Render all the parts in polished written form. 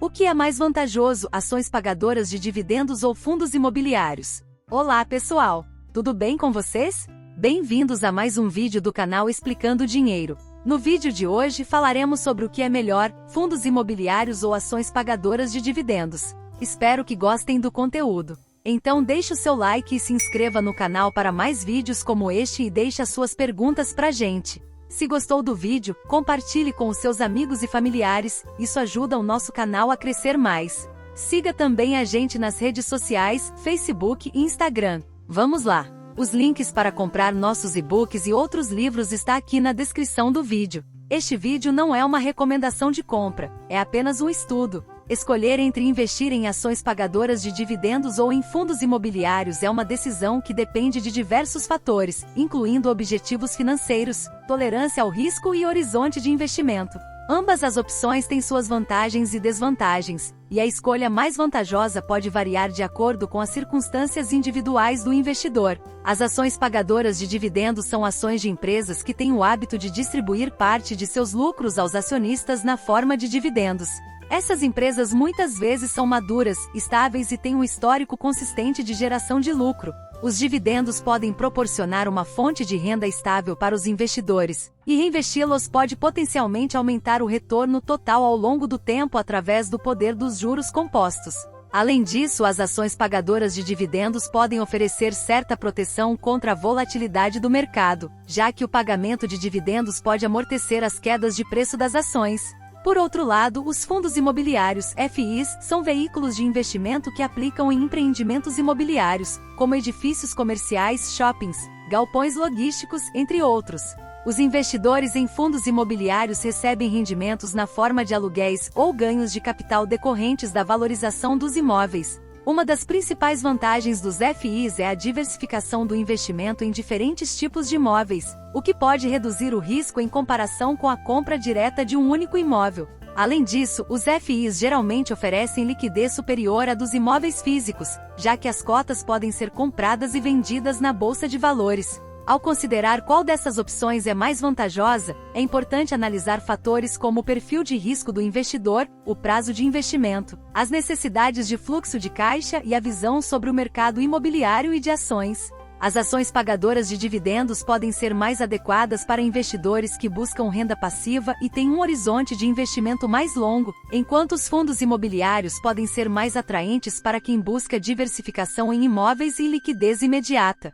O que é mais vantajoso, ações pagadoras de dividendos ou fundos imobiliários? Olá pessoal, tudo bem com vocês? Bem-vindos a mais um vídeo do canal Explicando Dinheiro. No vídeo de hoje falaremos sobre o que é melhor, fundos imobiliários ou ações pagadoras de dividendos. Espero que gostem do conteúdo. Então deixe o seu like e se inscreva no canal para mais vídeos como este e deixe as suas perguntas pra gente. Se gostou do vídeo, compartilhe com os seus amigos e familiares, isso ajuda o nosso canal a crescer mais. Siga também a gente nas redes sociais, Facebook e Instagram. Vamos lá! Os links para comprar nossos e-books e outros livros está aqui na descrição do vídeo. Este vídeo não é uma recomendação de compra, é apenas um estudo. Escolher entre investir em ações pagadoras de dividendos ou em fundos imobiliários é uma decisão que depende de diversos fatores, incluindo objetivos financeiros, tolerância ao risco e horizonte de investimento. Ambas as opções têm suas vantagens e desvantagens, e a escolha mais vantajosa pode variar de acordo com as circunstâncias individuais do investidor. As ações pagadoras de dividendos são ações de empresas que têm o hábito de distribuir parte de seus lucros aos acionistas na forma de dividendos. Essas empresas muitas vezes são maduras, estáveis e têm um histórico consistente de geração de lucro. Os dividendos podem proporcionar uma fonte de renda estável para os investidores, e reinvesti-los pode potencialmente aumentar o retorno total ao longo do tempo através do poder dos juros compostos. Além disso, as ações pagadoras de dividendos podem oferecer certa proteção contra a volatilidade do mercado, já que o pagamento de dividendos pode amortecer as quedas de preço das ações. Por outro lado, os fundos imobiliários, FIs, são veículos de investimento que aplicam em empreendimentos imobiliários, como edifícios comerciais, shoppings, galpões logísticos, entre outros. Os investidores em fundos imobiliários recebem rendimentos na forma de aluguéis ou ganhos de capital decorrentes da valorização dos imóveis. Uma das principais vantagens dos FIs é a diversificação do investimento em diferentes tipos de imóveis, o que pode reduzir o risco em comparação com a compra direta de um único imóvel. Além disso, os FIs geralmente oferecem liquidez superior à dos imóveis físicos, já que as cotas podem ser compradas e vendidas na bolsa de valores. Ao considerar qual dessas opções é mais vantajosa, é importante analisar fatores como o perfil de risco do investidor, o prazo de investimento, as necessidades de fluxo de caixa e a visão sobre o mercado imobiliário e de ações. As ações pagadoras de dividendos podem ser mais adequadas para investidores que buscam renda passiva e têm um horizonte de investimento mais longo, enquanto os fundos imobiliários podem ser mais atraentes para quem busca diversificação em imóveis e liquidez imediata.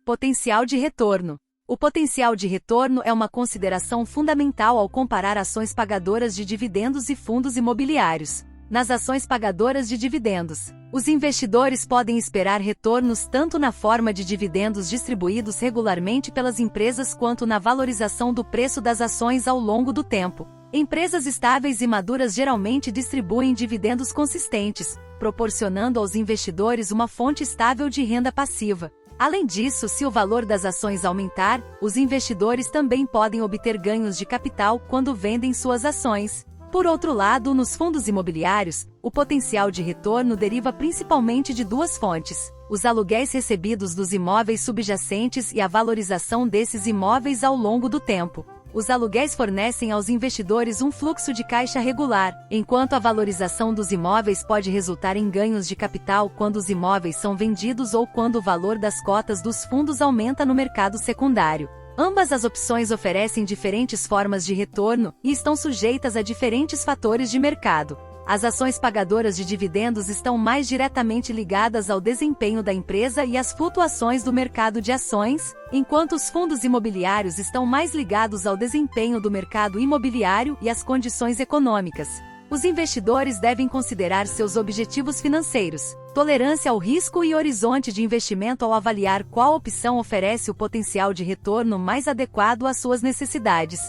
Potencial de retorno. O potencial de retorno é uma consideração fundamental ao comparar ações pagadoras de dividendos e fundos imobiliários. Nas ações pagadoras de dividendos, os investidores podem esperar retornos tanto na forma de dividendos distribuídos regularmente pelas empresas quanto na valorização do preço das ações ao longo do tempo. Empresas estáveis e maduras geralmente distribuem dividendos consistentes, proporcionando aos investidores uma fonte estável de renda passiva. Além disso, se o valor das ações aumentar, os investidores também podem obter ganhos de capital quando vendem suas ações. Por outro lado, nos fundos imobiliários, o potencial de retorno deriva principalmente de duas fontes: os aluguéis recebidos dos imóveis subjacentes e a valorização desses imóveis ao longo do tempo. Os aluguéis fornecem aos investidores um fluxo de caixa regular, enquanto a valorização dos imóveis pode resultar em ganhos de capital quando os imóveis são vendidos ou quando o valor das cotas dos fundos aumenta no mercado secundário. Ambas as opções oferecem diferentes formas de retorno e estão sujeitas a diferentes fatores de mercado. As ações pagadoras de dividendos estão mais diretamente ligadas ao desempenho da empresa e às flutuações do mercado de ações, enquanto os fundos imobiliários estão mais ligados ao desempenho do mercado imobiliário e às condições econômicas. Os investidores devem considerar seus objetivos financeiros, tolerância ao risco e horizonte de investimento ao avaliar qual opção oferece o potencial de retorno mais adequado às suas necessidades.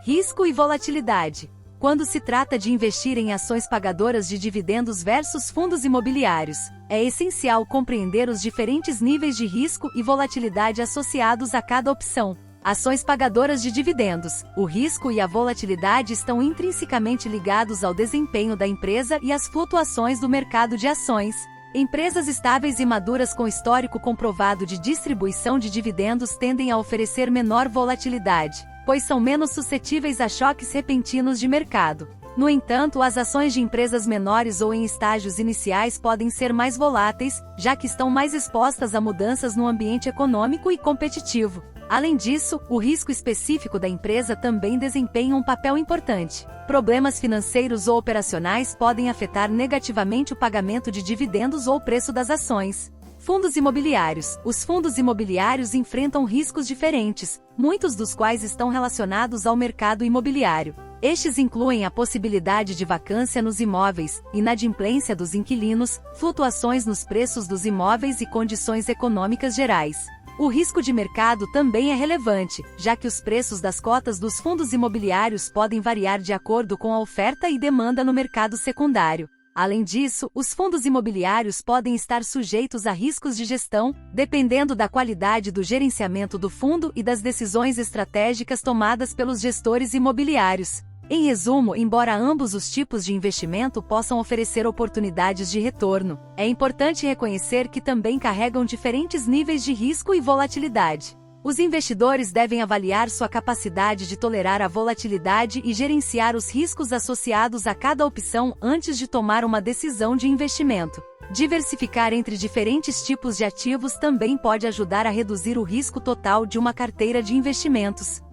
Risco e volatilidade. Quando se trata de investir em ações pagadoras de dividendos versus fundos imobiliários, é essencial compreender os diferentes níveis de risco e volatilidade associados a cada opção. Ações pagadoras de dividendos. O risco e a volatilidade estão intrinsecamente ligados ao desempenho da empresa e às flutuações do mercado de ações. Empresas estáveis e maduras com histórico comprovado de distribuição de dividendos tendem a oferecer menor volatilidade, pois são menos suscetíveis a choques repentinos de mercado. No entanto, as ações de empresas menores ou em estágios iniciais podem ser mais voláteis, já que estão mais expostas a mudanças no ambiente econômico e competitivo. Além disso, o risco específico da empresa também desempenha um papel importante. Problemas financeiros ou operacionais podem afetar negativamente o pagamento de dividendos ou o preço das ações. Fundos imobiliários. Os fundos imobiliários enfrentam riscos diferentes, muitos dos quais estão relacionados ao mercado imobiliário. Estes incluem a possibilidade de vacância nos imóveis, inadimplência dos inquilinos, flutuações nos preços dos imóveis e condições econômicas gerais. O risco de mercado também é relevante, já que os preços das cotas dos fundos imobiliários podem variar de acordo com a oferta e demanda no mercado secundário. Além disso, os fundos imobiliários podem estar sujeitos a riscos de gestão, dependendo da qualidade do gerenciamento do fundo e das decisões estratégicas tomadas pelos gestores imobiliários. Em resumo, embora ambos os tipos de investimento possam oferecer oportunidades de retorno, é importante reconhecer que também carregam diferentes níveis de risco e volatilidade. Os investidores devem avaliar sua capacidade de tolerar a volatilidade e gerenciar os riscos associados a cada opção antes de tomar uma decisão de investimento. Diversificar entre diferentes tipos de ativos também pode ajudar a reduzir o risco total de uma carteira de investimentos.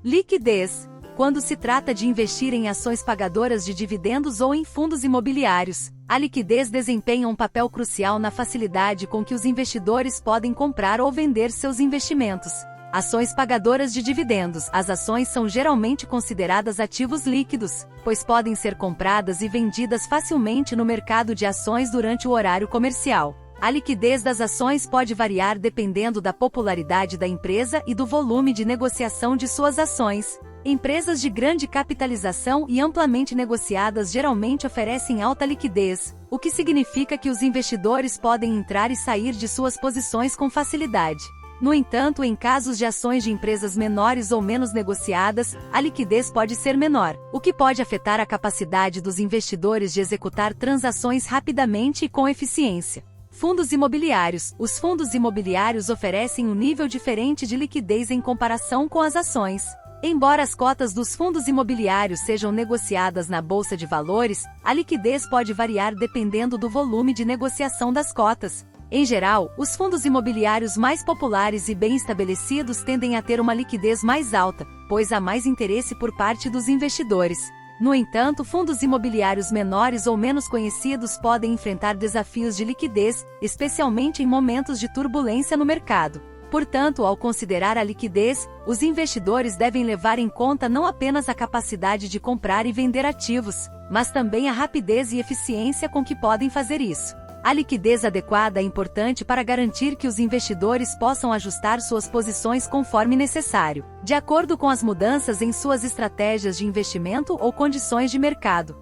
Liquidez. Quando se trata de investir em ações pagadoras de dividendos ou em fundos imobiliários, a liquidez desempenha um papel crucial na facilidade com que os investidores podem comprar ou vender seus investimentos. Ações pagadoras de dividendos. As ações são geralmente consideradas ativos líquidos, pois podem ser compradas e vendidas facilmente no mercado de ações durante o horário comercial. A liquidez das ações pode variar dependendo da popularidade da empresa e do volume de negociação de suas ações. Empresas de grande capitalização e amplamente negociadas geralmente oferecem alta liquidez, o que significa que os investidores podem entrar e sair de suas posições com facilidade. No entanto, em casos de ações de empresas menores ou menos negociadas, a liquidez pode ser menor, o que pode afetar a capacidade dos investidores de executar transações rapidamente e com eficiência. Fundos imobiliários. Os fundos imobiliários oferecem um nível diferente de liquidez em comparação com as ações. Embora as cotas dos fundos imobiliários sejam negociadas na bolsa de valores, a liquidez pode variar dependendo do volume de negociação das cotas. Em geral, os fundos imobiliários mais populares e bem estabelecidos tendem a ter uma liquidez mais alta, pois há mais interesse por parte dos investidores. No entanto, fundos imobiliários menores ou menos conhecidos podem enfrentar desafios de liquidez, especialmente em momentos de turbulência no mercado. Portanto, ao considerar a liquidez, os investidores devem levar em conta não apenas a capacidade de comprar e vender ativos, mas também a rapidez e eficiência com que podem fazer isso. A liquidez adequada é importante para garantir que os investidores possam ajustar suas posições conforme necessário, de acordo com as mudanças em suas estratégias de investimento ou condições de mercado.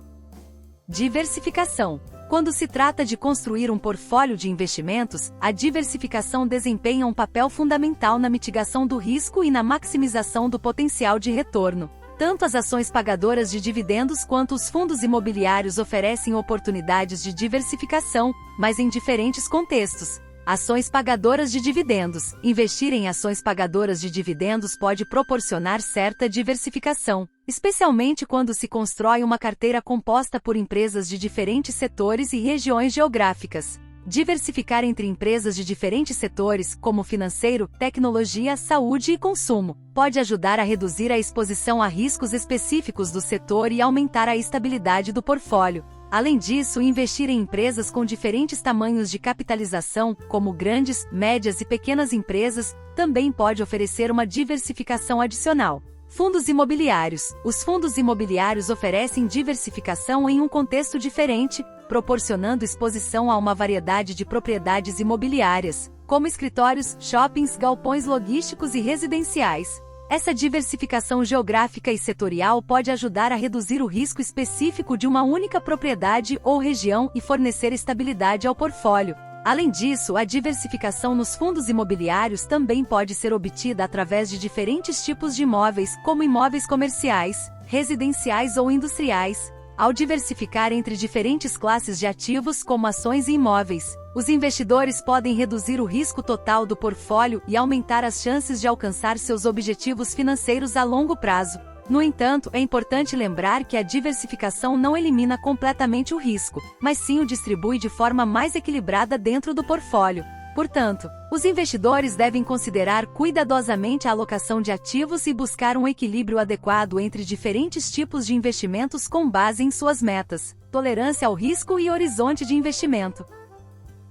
Diversificação. Quando se trata de construir um portfólio de investimentos, a diversificação desempenha um papel fundamental na mitigação do risco e na maximização do potencial de retorno. Tanto as ações pagadoras de dividendos quanto os fundos imobiliários oferecem oportunidades de diversificação, mas em diferentes contextos. Ações pagadoras de dividendos. Investir em ações pagadoras de dividendos pode proporcionar certa diversificação, especialmente quando se constrói uma carteira composta por empresas de diferentes setores e regiões geográficas. Diversificar entre empresas de diferentes setores, como financeiro, tecnologia, saúde e consumo, pode ajudar a reduzir a exposição a riscos específicos do setor e aumentar a estabilidade do portfólio. Além disso, investir em empresas com diferentes tamanhos de capitalização, como grandes, médias e pequenas empresas, também pode oferecer uma diversificação adicional. Fundos imobiliários. Os fundos imobiliários oferecem diversificação em um contexto diferente, proporcionando exposição a uma variedade de propriedades imobiliárias, como escritórios, shoppings, galpões logísticos e residenciais. Essa diversificação geográfica e setorial pode ajudar a reduzir o risco específico de uma única propriedade ou região e fornecer estabilidade ao portfólio. Além disso, a diversificação nos fundos imobiliários também pode ser obtida através de diferentes tipos de imóveis, como imóveis comerciais, residenciais ou industriais. Ao diversificar entre diferentes classes de ativos como ações e imóveis, os investidores podem reduzir o risco total do portfólio e aumentar as chances de alcançar seus objetivos financeiros a longo prazo. No entanto, é importante lembrar que a diversificação não elimina completamente o risco, mas sim o distribui de forma mais equilibrada dentro do portfólio. Portanto, os investidores devem considerar cuidadosamente a alocação de ativos e buscar um equilíbrio adequado entre diferentes tipos de investimentos com base em suas metas, tolerância ao risco e horizonte de investimento.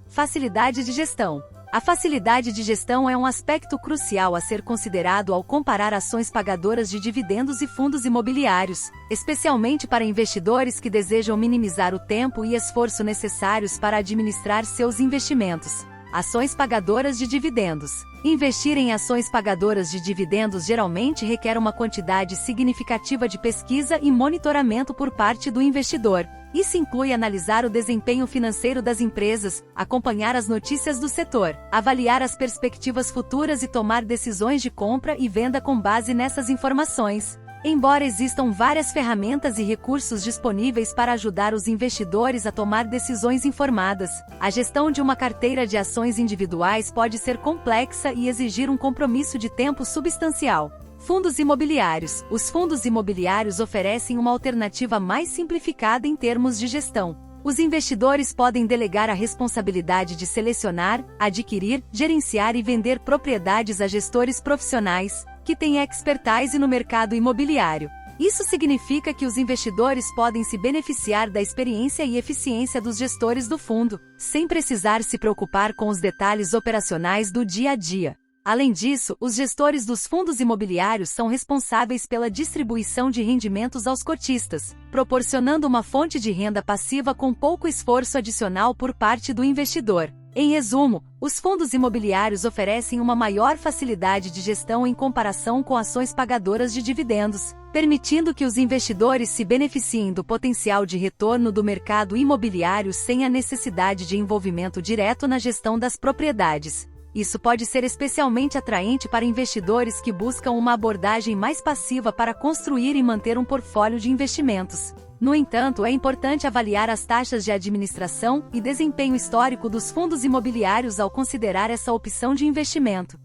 Facilidade de gestão. A facilidade de gestão é um aspecto crucial a ser considerado ao comparar ações pagadoras de dividendos e fundos imobiliários, especialmente para investidores que desejam minimizar o tempo e esforço necessários para administrar seus investimentos. Ações pagadoras de dividendos. Investir em ações pagadoras de dividendos geralmente requer uma quantidade significativa de pesquisa e monitoramento por parte do investidor. Isso inclui analisar o desempenho financeiro das empresas, acompanhar as notícias do setor, avaliar as perspectivas futuras e tomar decisões de compra e venda com base nessas informações. Embora existam várias ferramentas e recursos disponíveis para ajudar os investidores a tomar decisões informadas, a gestão de uma carteira de ações individuais pode ser complexa e exigir um compromisso de tempo substancial. Fundos imobiliários. Os fundos imobiliários oferecem uma alternativa mais simplificada em termos de gestão. Os investidores podem delegar a responsabilidade de selecionar, adquirir, gerenciar e vender propriedades a gestores profissionais, que têm expertise no mercado imobiliário. Isso significa que os investidores podem se beneficiar da experiência e eficiência dos gestores do fundo, sem precisar se preocupar com os detalhes operacionais do dia a dia. Além disso, os gestores dos fundos imobiliários são responsáveis pela distribuição de rendimentos aos cotistas, proporcionando uma fonte de renda passiva com pouco esforço adicional por parte do investidor. Em resumo, os fundos imobiliários oferecem uma maior facilidade de gestão em comparação com ações pagadoras de dividendos, permitindo que os investidores se beneficiem do potencial de retorno do mercado imobiliário sem a necessidade de envolvimento direto na gestão das propriedades. Isso pode ser especialmente atraente para investidores que buscam uma abordagem mais passiva para construir e manter um portfólio de investimentos. No entanto, é importante avaliar as taxas de administração e desempenho histórico dos fundos imobiliários ao considerar essa opção de investimento.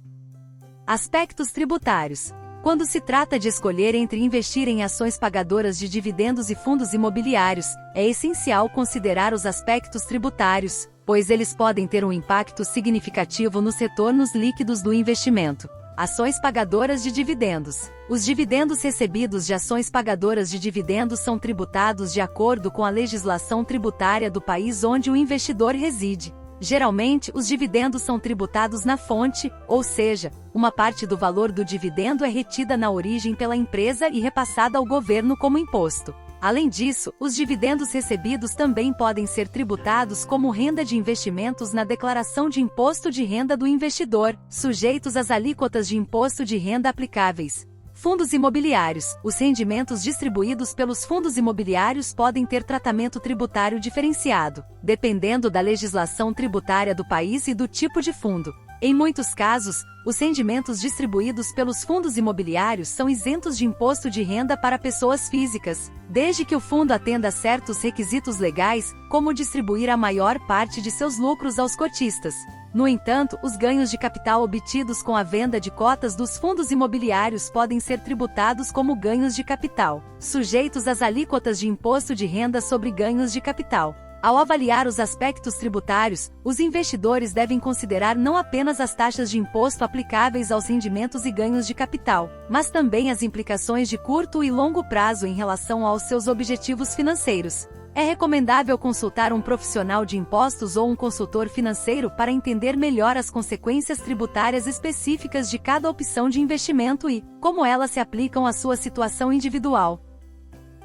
Aspectos tributários. Quando se trata de escolher entre investir em ações pagadoras de dividendos e fundos imobiliários, é essencial considerar os aspectos tributários, pois eles podem ter um impacto significativo nos retornos líquidos do investimento. Ações pagadoras de dividendos. Os dividendos recebidos de ações pagadoras de dividendos são tributados de acordo com a legislação tributária do país onde o investidor reside. Geralmente, os dividendos são tributados na fonte, ou seja, uma parte do valor do dividendo é retida na origem pela empresa e repassada ao governo como imposto. Além disso, os dividendos recebidos também podem ser tributados como renda de investimentos na declaração de imposto de renda do investidor, sujeitos às alíquotas de imposto de renda aplicáveis. Fundos imobiliários. Os rendimentos distribuídos pelos fundos imobiliários podem ter tratamento tributário diferenciado, dependendo da legislação tributária do país e do tipo de fundo. Em muitos casos, os rendimentos distribuídos pelos fundos imobiliários são isentos de imposto de renda para pessoas físicas, desde que o fundo atenda a certos requisitos legais, como distribuir a maior parte de seus lucros aos cotistas. No entanto, os ganhos de capital obtidos com a venda de cotas dos fundos imobiliários podem ser tributados como ganhos de capital, sujeitos às alíquotas de imposto de renda sobre ganhos de capital. Ao avaliar os aspectos tributários, os investidores devem considerar não apenas as taxas de imposto aplicáveis aos rendimentos e ganhos de capital, mas também as implicações de curto e longo prazo em relação aos seus objetivos financeiros. É recomendável consultar um profissional de impostos ou um consultor financeiro para entender melhor as consequências tributárias específicas de cada opção de investimento e como elas se aplicam à sua situação individual.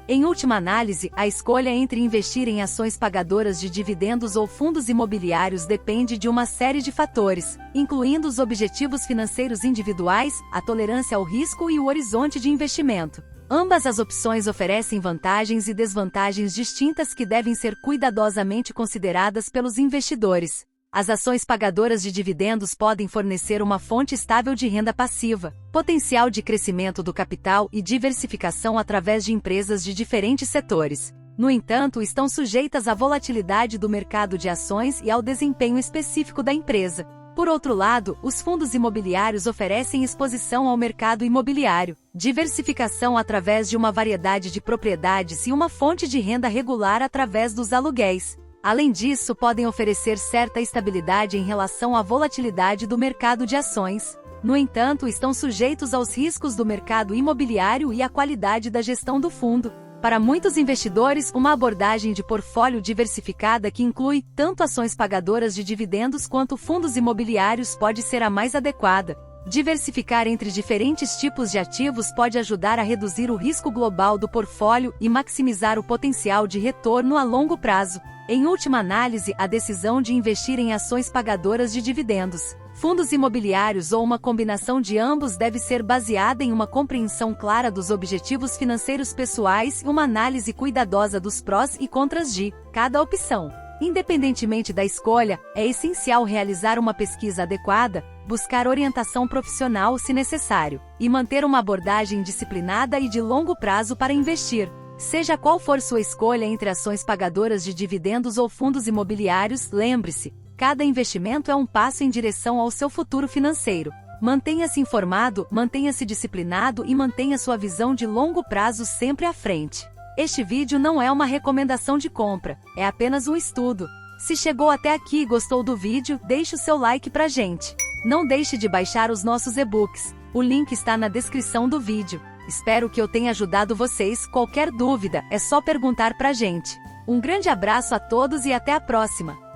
Em última análise, a escolha entre investir em ações pagadoras de dividendos ou fundos imobiliários depende de uma série de fatores, incluindo os objetivos financeiros individuais, a tolerância ao risco e o horizonte de investimento. Ambas as opções oferecem vantagens e desvantagens distintas que devem ser cuidadosamente consideradas pelos investidores. As ações pagadoras de dividendos podem fornecer uma fonte estável de renda passiva, potencial de crescimento do capital e diversificação através de empresas de diferentes setores. No entanto, estão sujeitas à volatilidade do mercado de ações e ao desempenho específico da empresa. Por outro lado, os fundos imobiliários oferecem exposição ao mercado imobiliário, diversificação através de uma variedade de propriedades e uma fonte de renda regular através dos aluguéis. Além disso, podem oferecer certa estabilidade em relação à volatilidade do mercado de ações. No entanto, estão sujeitos aos riscos do mercado imobiliário e à qualidade da gestão do fundo. Para muitos investidores, uma abordagem de portfólio diversificada que inclui tanto ações pagadoras de dividendos quanto fundos imobiliários pode ser a mais adequada. Diversificar entre diferentes tipos de ativos pode ajudar a reduzir o risco global do portfólio e maximizar o potencial de retorno a longo prazo. Em última análise, a decisão de investir em ações pagadoras de dividendos, fundos imobiliários ou uma combinação de ambos deve ser baseada em uma compreensão clara dos objetivos financeiros pessoais e uma análise cuidadosa dos prós e contras de cada opção. Independentemente da escolha, é essencial realizar uma pesquisa adequada, buscar orientação profissional se necessário, e manter uma abordagem disciplinada e de longo prazo para investir. Seja qual for sua escolha entre ações pagadoras de dividendos ou fundos imobiliários, lembre-se, cada investimento é um passo em direção ao seu futuro financeiro. Mantenha-se informado, mantenha-se disciplinado e mantenha sua visão de longo prazo sempre à frente. Este vídeo não é uma recomendação de compra, é apenas um estudo. Se chegou até aqui e gostou do vídeo, deixe o seu like pra gente. Não deixe de baixar os nossos e-books, o link está na descrição do vídeo. Espero que eu tenha ajudado vocês, qualquer dúvida, é só perguntar pra gente. Um grande abraço a todos e até a próxima!